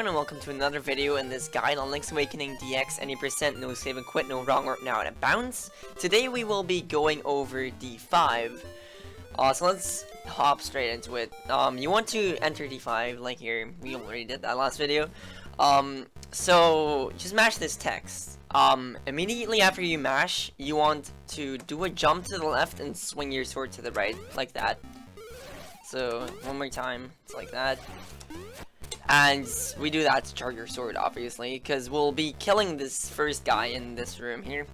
everyone, and welcome to another video in this guide on Link's Awakening DX, any percent, no save and quit, no wrong or now out of bounds. Today we will be going over D5. So let's hop straight into it. You want to enter D5, like here, we already did that last video. So just mash this text. Immediately after you mash, you want to do a jump to the left and swing your sword to the right, like that. So, one more time, it's like that. And we do that to charge your sword, obviously, because we'll be killing this first guy in this room here.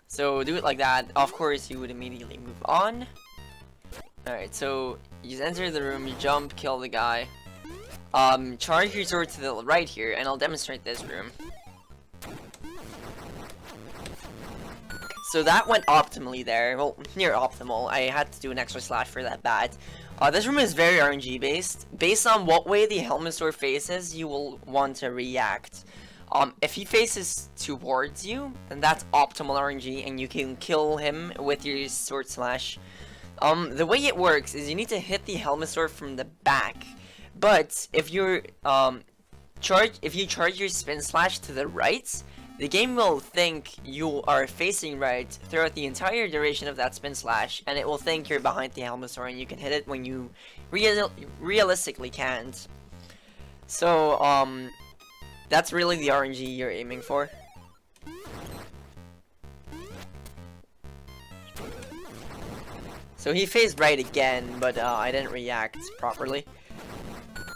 So, do it like that. Of course, you would immediately move on. Alright, so, you just enter the room, you jump, kill the guy. Charge your sword to the right here, and I'll demonstrate this room. So that went optimally there, well, near optimal. I had to do an extra slash for that bat. This room is very RNG based. Based on what way the helmet sword faces, you will want to react. If he faces towards you, then that's optimal RNG, and you can kill him with your sword slash. The way it works is you need to hit the helmet sword from the back. But if you charge your spin slash to the right, the game will think you are facing right throughout the entire duration of that spin slash, and it will think you're behind the helmet sword and you can hit it when you realistically can't. So, that's really the RNG you're aiming for. So he faced right again, but I didn't react properly.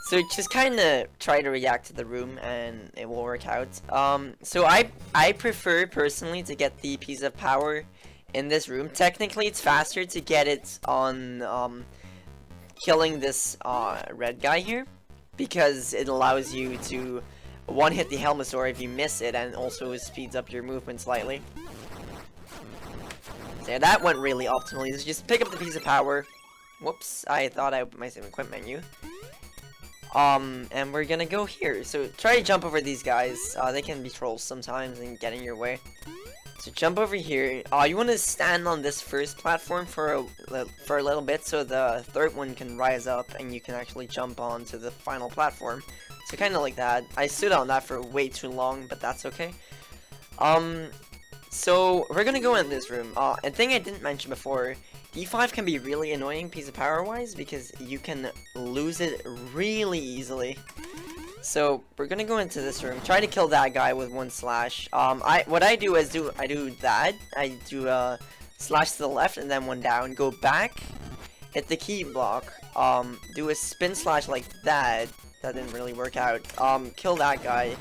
So just kind of try to react to the room and it will work out. So I prefer personally to get the piece of power in this room. Technically it's faster to get it on killing this red guy here, because it allows you to one hit the helmet sword if you miss it, and also speeds up your movement slightly. So yeah, that went really optimally. So just pick up the piece of power. Whoops, I thought I opened my save and quit menu. And we're gonna go here. So try to jump over these guys. They can be trolls sometimes and get in your way. So jump over here. You want to stand on this first platform for a little bit, so the third one can rise up and you can actually jump onto the final platform. So kind of like that. I stood on that for way too long, but that's okay. So we're gonna go in this room. A thing I didn't mention before. D5 can be really annoying piece of power wise because you can lose it really easily. So we're gonna go into this room, try to kill that guy with one slash. What I do is I do that. I do a slash to the left and then one down, go back, hit the key block, do a spin slash like that. That didn't really work out. Kill that guy.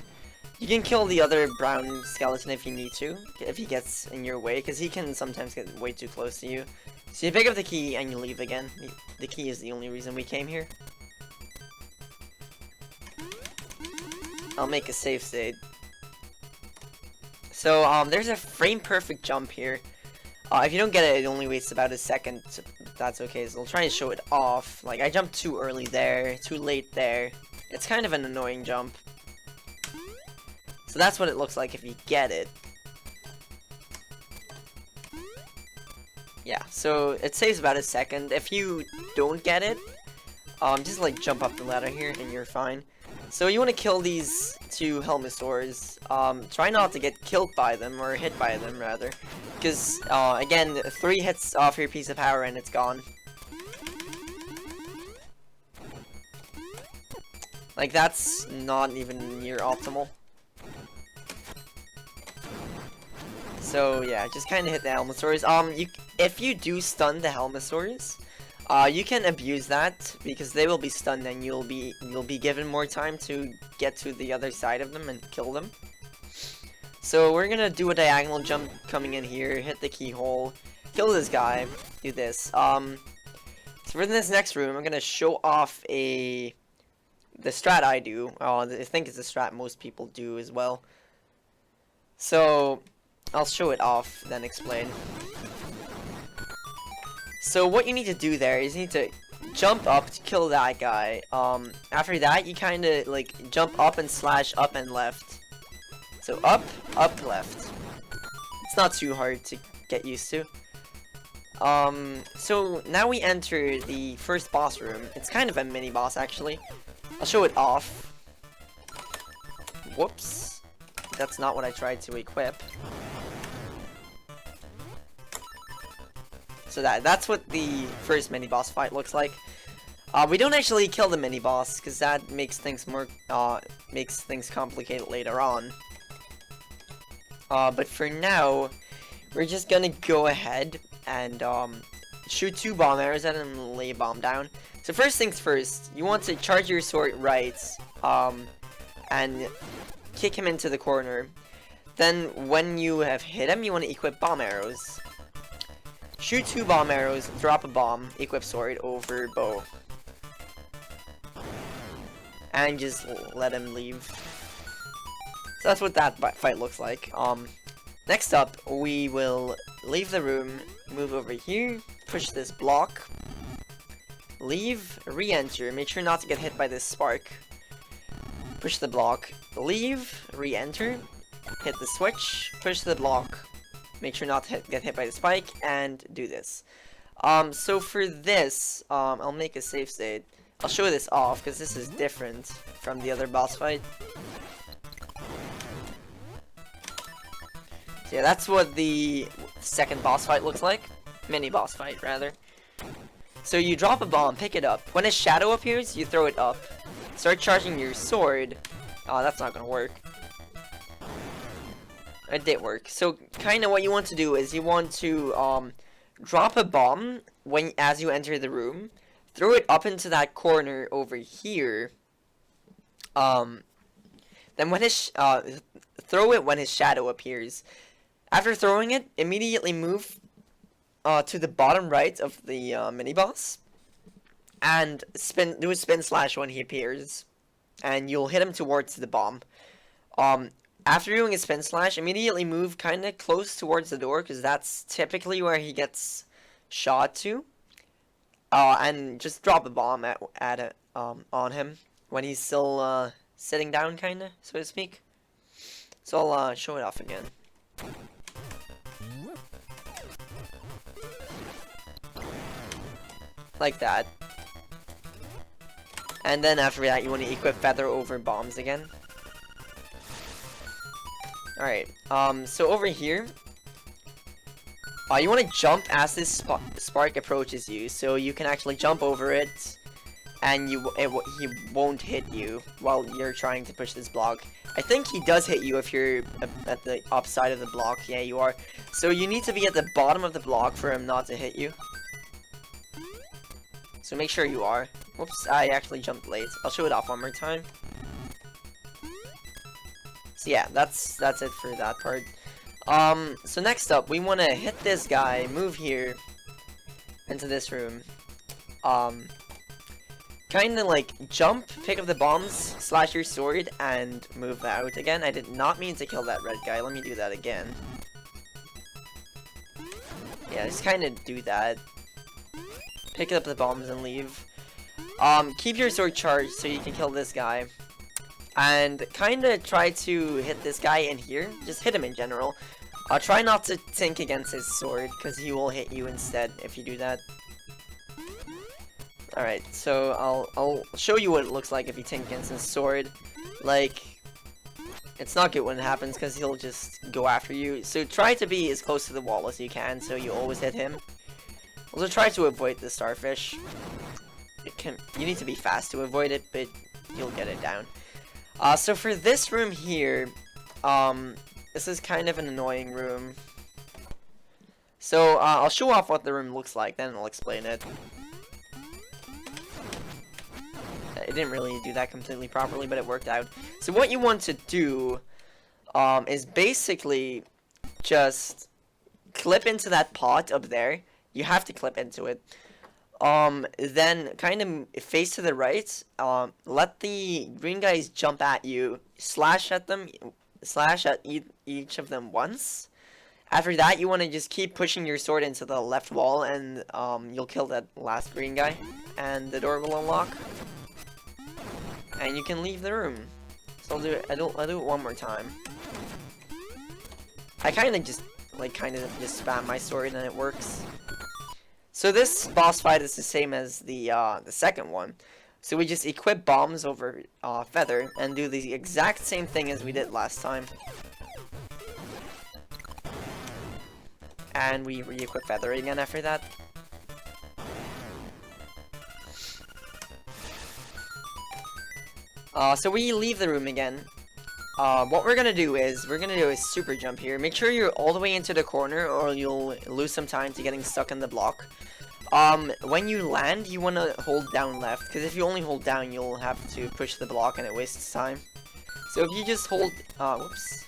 You can kill the other brown skeleton if you need to, if he gets in your way, because he can sometimes get way too close to you. So you pick up the key and you leave again. The key is the only reason we came here. I'll make a save state. So there's a frame perfect jump here. If you don't get it, it only wastes about a second. That's okay, so I'll try and show it off. Like, I jumped too early there, too late there. It's kind of an annoying jump. So that's what it looks like if you get it. Yeah, so it saves about a second. If you don't get it, just like jump up the ladder here and you're fine. So you want to kill these two helmet swords. Try not to get killed by them, or hit by them rather. Because, again, 3 hits off your piece of power and it's gone. Like, that's not even near optimal. So yeah, just kind of hit the helmet swords. If you do stun the helmet swords, you can abuse that because they will be stunned and you'll be given more time to get to the other side of them and kill them. So we're gonna do a diagonal jump coming in here, hit the keyhole, kill this guy, do this. So for this next room, I'm gonna show off the strat I do. I think it's a strat most people do as well. So I'll show it off, then explain. So what you need to do there is you need to jump up to kill that guy. After that, you kind of like jump up and slash up and left. So up, up, left. It's not too hard to get used to. So now we enter the first boss room. It's kind of a mini boss actually. I'll show it off. Whoops. That's not what I tried to equip. So that's what the first mini-boss fight looks like. We don't actually kill the mini-boss, because that makes things more, makes things complicated later on. But for now, we're just gonna go ahead and, shoot 2 bomb arrows at him and lay a bomb down. So first things first, you want to charge your sword right, and kick him into the corner. Then, when you have hit him, you want to equip bomb arrows. Shoot 2 bomb arrows, drop a bomb, equip sword over bow. And just let him leave. So that's what that fight looks like. Next up, we will leave the room, move over here, push this block, leave, re-enter, make sure not to get hit by this spark. Push the block, leave, re-enter, hit the switch, push the block, make sure not to get hit by the spike, and do this. So for this, I'll make a save state. I'll show this off, because this is different from the other boss fight. So yeah, that's what the second boss fight looks like. Mini boss fight, rather. So you drop a bomb, pick it up. When a shadow appears, you throw it up. Start charging your sword. Oh, that's not gonna work. It did work. So, kinda what you want to do is you want to, drop a bomb as you enter the room. Throw it up into that corner over here. Then when throw it when his shadow appears. After throwing it, immediately move to the bottom right of the mini-boss. And do a spin slash when he appears. And you'll hit him towards the bomb. After doing a spin slash, immediately move kinda close towards the door, because that's typically where he gets shot to. And just drop a bomb on him when he's still sitting down, kinda, so to speak. So I'll show it off again. Like that. And then after that, you want to equip feather over bombs again. Alright, so over here, you want to jump as this spark approaches you, so you can actually jump over it, and he won't hit you while you're trying to push this block. I think he does hit you if you're at the upside of the block. Yeah, you are. So you need to be at the bottom of the block for him not to hit you. So make sure you are. Whoops, I actually jumped late. I'll show it off one more time. So yeah, that's it for that part. So next up, we want to hit this guy, move here, into this room. Kinda like jump, pick up the bombs, slash your sword, and move out. Again, I did not mean to kill that red guy. Let me do that again. Yeah, just kinda do that. Pick up the bombs and leave. Keep your sword charged so you can kill this guy. And kinda try to hit this guy in here. Just hit him in general. Try not to tink against his sword, because he will hit you instead if you do that. Alright, so I'll show you what it looks like if you tink against his sword. Like, it's not good when it happens, because he'll just go after you. So try to be as close to the wall as you can, so you always hit him. Also try to avoid the starfish. You need to be fast to avoid it, but you'll get it down. So for this room here, this is kind of an annoying room. So, I'll show off what the room looks like, then I'll explain it. It didn't really do that completely properly, but it worked out. So what you want to do, is basically just clip into that pot up there. You have to clip into it. Then kind of face to the right, let the green guys jump at you, slash at them, slash at each of them once. After that, you want to just keep pushing your sword into the left wall, and you'll kill that last green guy, and the door will unlock, and you can leave the room. So I'll do it one more time. I kind of just spam my sword and it works. So this boss fight is the same as the second one. So we just equip bombs over Feather and do the exact same thing as we did last time. And we re-equip Feather again after that. So we leave the room again. What we're gonna do is, we're gonna do a super jump here. Make sure you're all the way into the corner or you'll lose some time to getting stuck in the block. When you land, you wanna hold down left, because if you only hold down, you'll have to push the block and it wastes time. So if you just hold, whoops.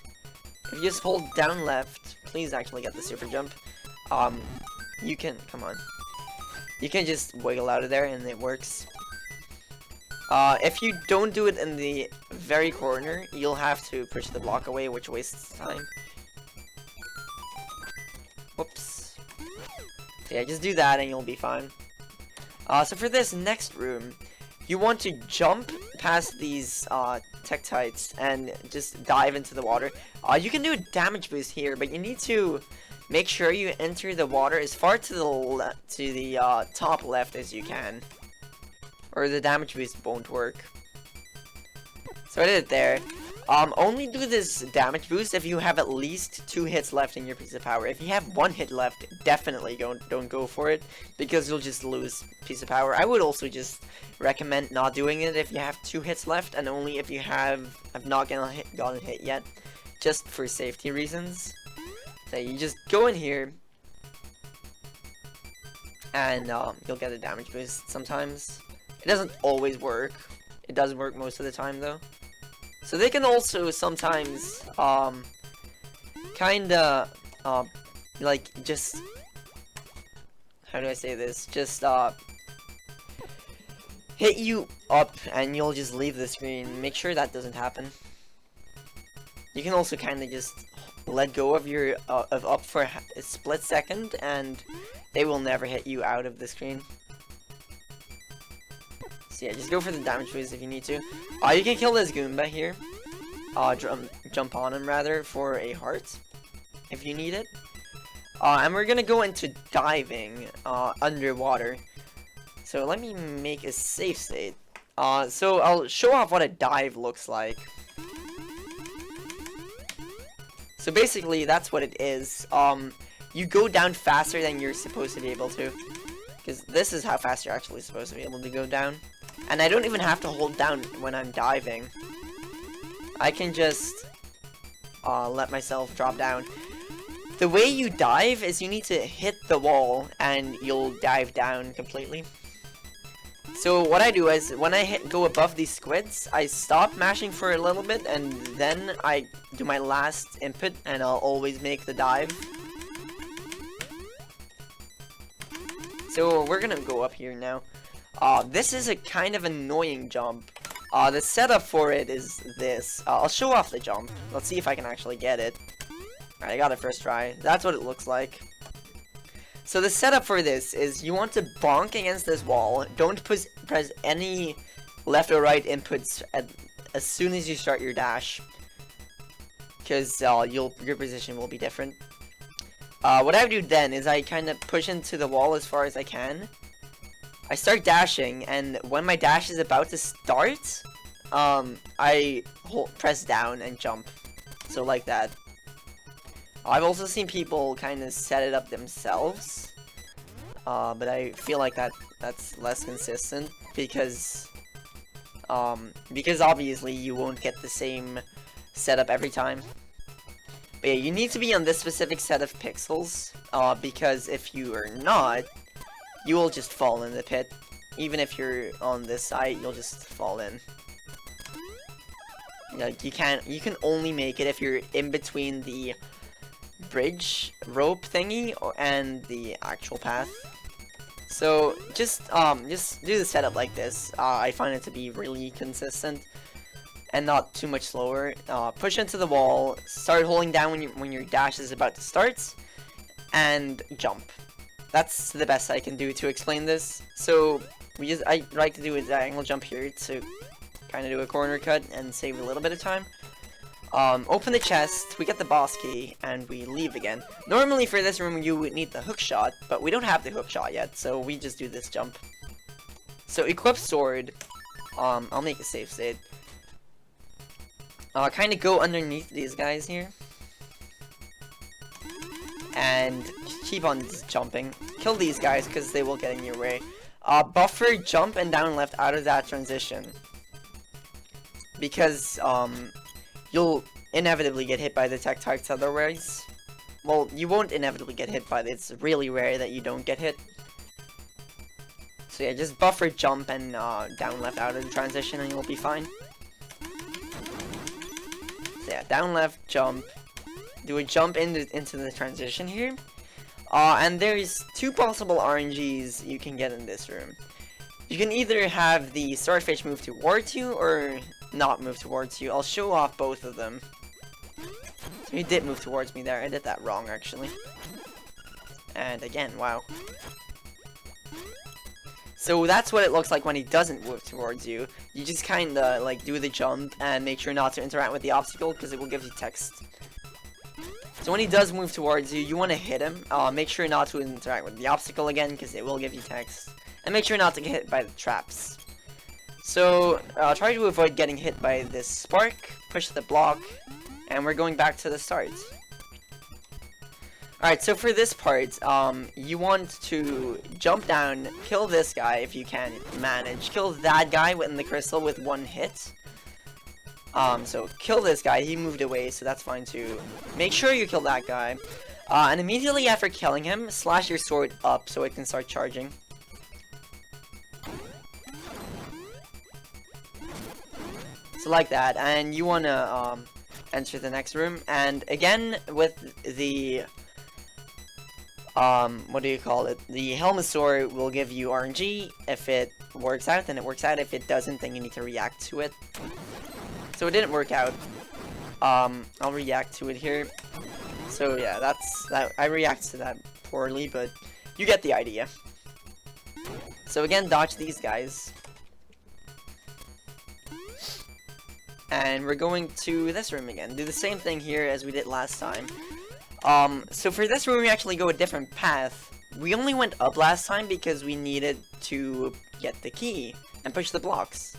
If you just hold down left, please actually get the super jump. You can, come on. You can just wiggle out of there and it works. If you don't do it in the very corner, you'll have to push the block away, which wastes time. Whoops. Yeah, just do that and you'll be fine. So for this next room, you want to jump past these tektites and just dive into the water. You can do a damage boost here, but you need to make sure you enter the water as far to the top left as you can, or the damage boost won't work. So I did it there. Only do this damage boost if you have at least 2 hits left in your piece of power. If you have 1 hit left, definitely don't go for it, because you'll just lose piece of power. I would also just recommend not doing it if you have 2 hits left, and only if you have not gotten hit yet, just for safety reasons. So you just go in here, and you'll get a damage boost sometimes. It doesn't always work. It does work most of the time though. So they can also sometimes, kinda, like, just, how do I say this? Just, hit you up and you'll just leave the screen. Make sure that doesn't happen. You can also kinda just let go of your, of up for a split second and they will never hit you out of the screen. So yeah, just go for the damage boost if you need to. You can kill this Goomba here. Jump on him rather for a heart if you need it. And we're gonna go into diving underwater. So let me make a safe state. So I'll show off what a dive looks like. So basically that's what it is. You go down faster than you're supposed to be able to, because this is how fast you're actually supposed to be able to go down. And I don't even have to hold down when I'm diving. I can just let myself drop down. The way you dive is you need to hit the wall and you'll dive down completely. So what I do is when I go above these squids, I stop mashing for a little bit and then I do my last input and I'll always make the dive. So we're gonna go up here now. This is a kind of annoying jump. The setup for it is this. I'll show off the jump. Let's see if I can actually get it. Alright, I got it first try. That's what it looks like. So the setup for this is you want to bonk against this wall. Don't press any left or right inputs as soon as you start your dash, because your position will be different. What I do then is I kind of push into the wall as far as I can. I start dashing, and when my dash is about to start, I press down and jump. So like that. I've also seen people kind of set it up themselves, but I feel like that's less consistent because obviously you won't get the same setup every time. But yeah, you need to be on this specific set of pixels, because if you are not, you will just fall in the pit. Even if you're on this side, you'll just fall in. Like you can only make it if you're in between the bridge rope thingy and the actual path. So just do the setup like this. I find it to be really consistent and not too much slower. Push into the wall, start holding down when your dash is about to start, and jump. That's the best I can do to explain this. So I like to do a diagonal jump here to kind of do a corner cut and save a little bit of time. Open the chest, we get the boss key, and we leave again. Normally for this room you would need the hookshot, but we don't have the hookshot yet, so we just do this jump. So equip sword, I'll make a safe state. Kind of go underneath these guys here. And keep on jumping. Kill these guys because they will get in your way. Buffer, jump, and down left out of that transition. Because, you'll inevitably get hit by the tech targets otherwise. Well, you won't inevitably get hit by it. It's really rare that you don't get hit. So yeah, just buffer, jump, and down left out of the transition and you'll be fine. So yeah, down left, jump. Do a jump into the transition here. And there's two possible RNGs you can get in this room. You can either have the starfish move towards you or not move towards you. I'll show off both of them. So he did move towards me there. I did that wrong, actually. And again, wow. So that's what it looks like when he doesn't move towards you. You just kinda, like, do the jump and make sure not to interact with the obstacle because it will give you text. So when he does move towards you, you want to hit him. Make sure not to interact with the obstacle again because it will give you text. And make sure not to get hit by the traps. So, try to avoid getting hit by this spark, push the block, and we're going back to the start. Alright, so for this part, you want to jump down, kill this guy if you can manage, kill that guy in the crystal with one hit. So kill this guy, he moved away, so that's fine too. Make sure you kill that guy. And immediately after killing him, slash your sword up so it can start charging. So like that, and you wanna enter the next room, and again with the what do you call it? The Helmosaur will give you RNG. If it works out, then it works out. If it doesn't, then you need to react to it. So it didn't work out. I'll react to it here. So yeah, that's that. I react to that poorly, but you get the idea. So again, dodge these guys. And we're going to this room again. Do the same thing here as we did last time. So for this room, we actually go a different path. We only went up last time because we needed to get the key and push the blocks.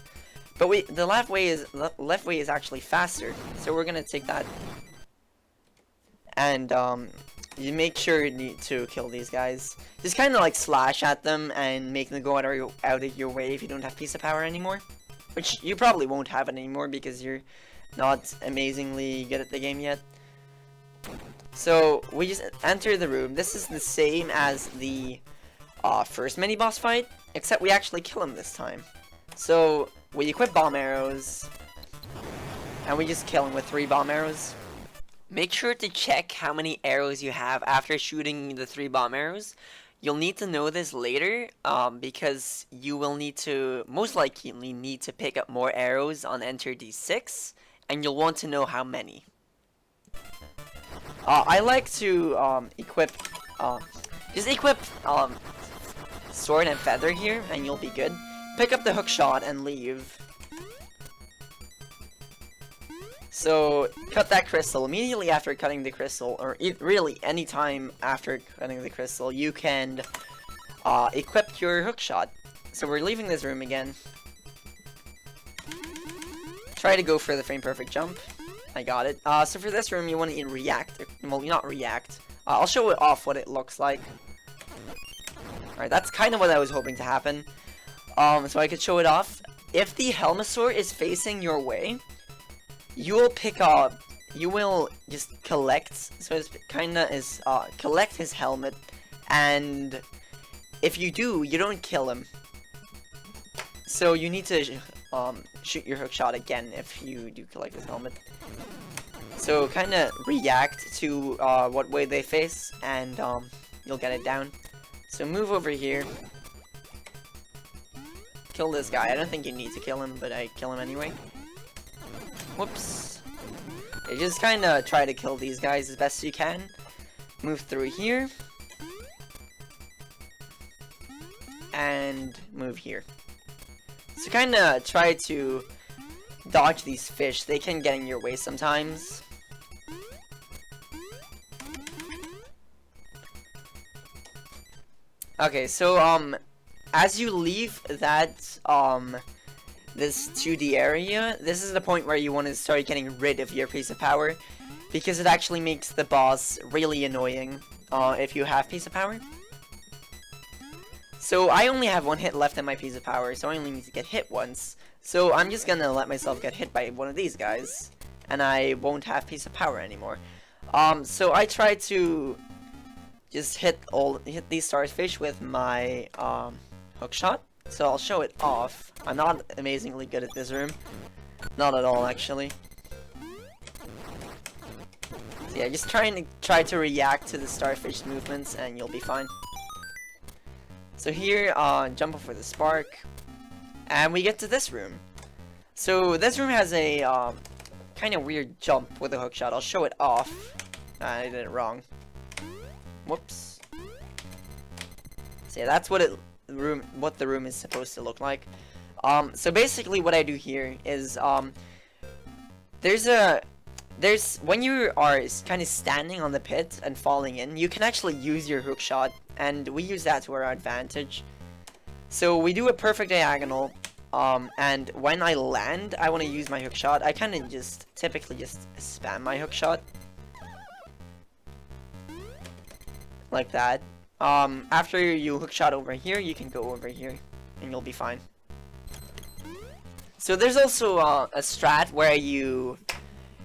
But the left way is actually faster. So we're gonna take that. And you make sure to kill these guys. Just kind of like slash at them and make them go out of your way if you don't have piece of power anymore. Which you probably won't have it anymore because you're not amazingly good at the game yet. So we just enter the room. This is the same as the first mini boss fight, except we actually kill him this time. So we equip bomb arrows, and we just kill him with 3 bomb arrows. Make sure to check how many arrows you have after shooting the 3 bomb arrows. You'll need to know this later, because you will most likely need to pick up more arrows on Enter D6, and you'll want to know how many. I like to just equip sword and feather here, and you'll be good. Pick up the Hookshot and leave. So, cut that crystal. Immediately after cutting the crystal, or really any time after cutting the crystal, you can equip your Hookshot. So we're leaving this room again. Try to go for the frame perfect jump. I got it. So for this room, you want to react. Well, not react. I'll show it off what it looks like. Alright, that's kind of what I was hoping to happen. So I could show it off. If the Helmosaur is facing your way, you will just collect, so it's kinda is, collect his helmet, and if you do, you don't kill him. So you need to, shoot your Hookshot again if you do collect his helmet. So kinda react to, what way they face, and, you'll get it down. So move over here. Kill this guy. I don't think you need to kill him, but I kill him anyway. Whoops. You just kinda try to kill these guys as best you can. Move through here. And move here. So kinda try to dodge these fish. They can get in your way sometimes. Okay, so as you leave that this 2D area, this is the point where you want to start getting rid of your piece of power, because it actually makes the boss really annoying if you have piece of power. So I only have one hit left in my piece of power, so I only need to get hit once. So I'm just gonna let myself get hit by one of these guys, and I won't have piece of power anymore. So I try to just hit these starfish with my hookshot. So I'll show it off. I'm not amazingly good at this room. Not at all, actually. So yeah, just try to react to the starfish movements and you'll be fine. So here, jump over the spark. And we get to this room. So this room has a kind of weird jump with a hookshot. I'll show it off. I did it wrong. Whoops. So yeah, that's what the room is supposed to look like. So basically what I do here is when you are kind of standing on the pit and falling in, you can actually use your hookshot, and we use that to our advantage. So we do a perfect diagonal, and when I land, I want to use my hookshot. I kind of typically just spam my hookshot. Like that. After you hookshot over here, you can go over here, and you'll be fine. So there's also a strat where you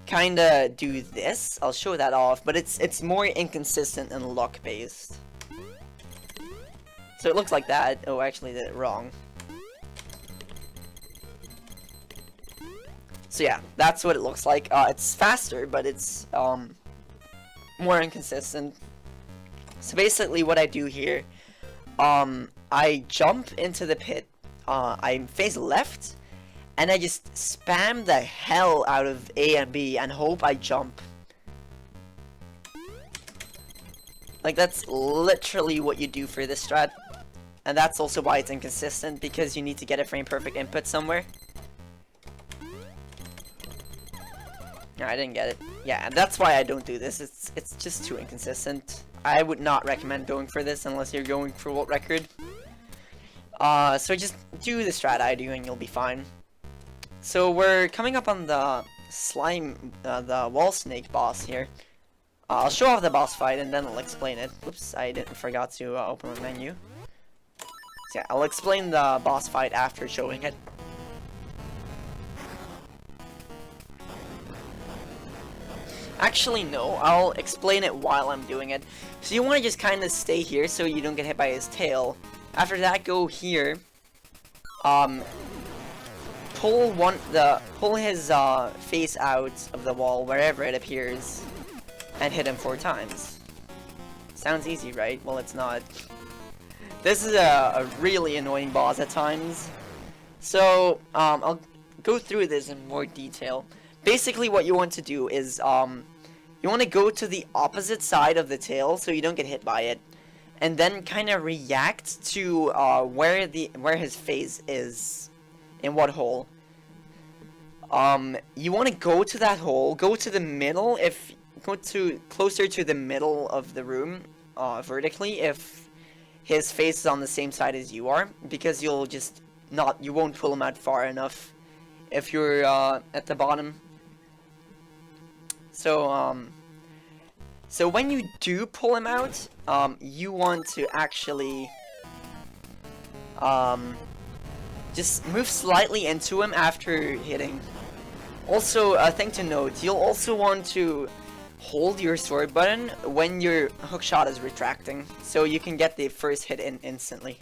kinda do this. I'll show that off, but it's more inconsistent and luck based. So it looks like that. Oh, actually, did it wrong. So yeah, that's what it looks like. It's faster, but it's more inconsistent. So basically what I do here, I jump into the pit, I face left, and I just spam the hell out of A and B and hope I jump. Like, that's literally what you do for this strat. And that's also why it's inconsistent, because you need to get a frame perfect input somewhere. No, I didn't get it. Yeah, and that's why I don't do this. It's just too inconsistent. I would not recommend going for this unless you're going for world record. So just do the strat I do and you'll be fine. So we're coming up on the the wall snake boss here. I'll show off the boss fight and then I'll explain it. Oops, I forgot to open the menu. So yeah, I'll explain the boss fight after showing it. Actually, no, I'll explain it while I'm doing it. So you want to just kind of stay here so you don't get hit by his tail. After that, go here. Pull his face out of the wall wherever it appears, and hit him 4 times. Sounds easy, right? Well, it's not. This is a really annoying boss at times. So I'll go through this in more detail. Basically, what you want to do is you want to go to the opposite side of the tail so you don't get hit by it, and then kind of react to where his face is, in what hole. You want to go to that hole, go to the middle, closer to the middle of the room, vertically, if his face is on the same side as you are, because you won't pull him out far enough if you're at the bottom. So when you do pull him out, you want to actually just move slightly into him after hitting. Also, a thing to note, you'll also want to hold your sword button when your hookshot is retracting, so you can get the first hit in instantly.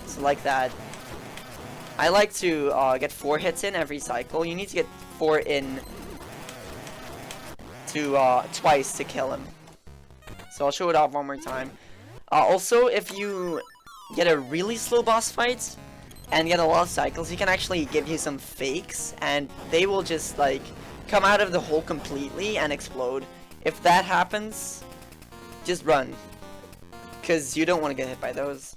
So like that. I like to get 4 hits in every cycle. You need to get 4 in twice to kill him. So I'll show it off one more time. Also, if you get a really slow boss fight and get a lot of cycles, he can actually give you some fakes, and they will just like come out of the hole completely and explode. If that happens, just run, because you don't want to get hit by those.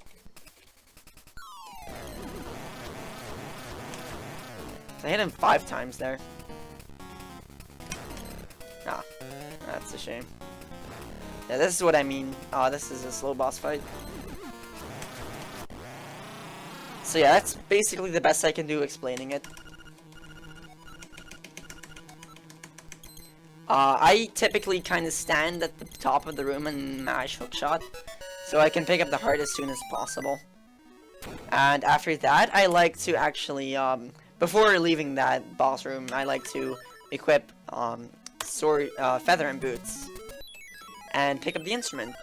So I hit him 5 times there. Ah, that's a shame. Yeah, this is what I mean. This is a slow boss fight. So yeah, that's basically the best I can do explaining it. I typically kind of stand at the top of the room and mash Hookshot, so I can pick up the heart as soon as possible. And after that, I like to actually, before leaving that boss room, I like to equip, feather and boots, and pick up the instrument.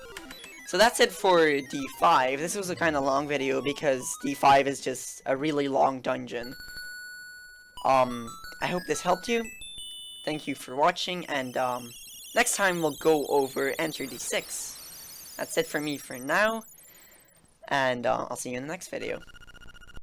So that's it for D5. This was a kind of long video because D5 is just a really long dungeon. I hope this helped you. Thank you for watching, and next time we'll go over Enter D6. That's it for me for now, and I'll see you in the next video.